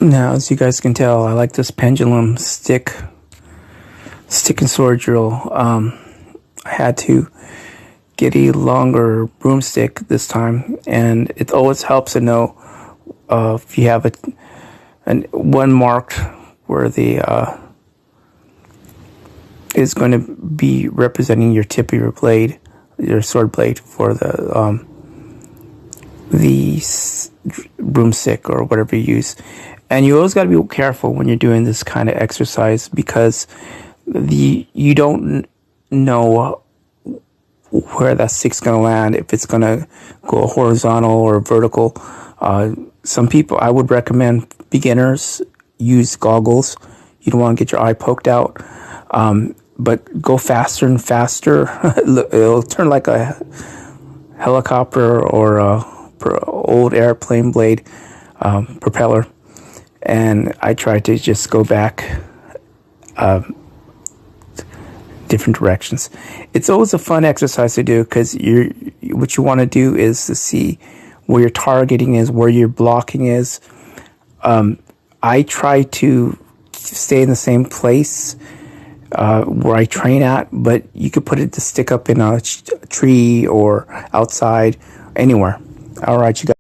Now, as you guys can tell, I like this pendulum stick and sword drill. I had to get a longer broomstick this time, and it always helps to know if you have one marked where the is going to be representing your tip of your blade, your sword blade for the broomstick or whatever you use. And you always got to be careful when you're doing this kind of exercise, because you don't know where that stick's going to land, if it's going to go horizontal or vertical. Some people, I would recommend beginners use goggles. You don't want to get your eye poked out. But go faster and faster. It'll turn like a helicopter or a old airplane blade propeller. And I try to just go back different directions. It's always a fun exercise to do, because what you want to do is to see where your targeting is, where your blocking is. I try to stay in the same place where I train at, but you could put the stick up in a tree or outside, anywhere. All right, you guys.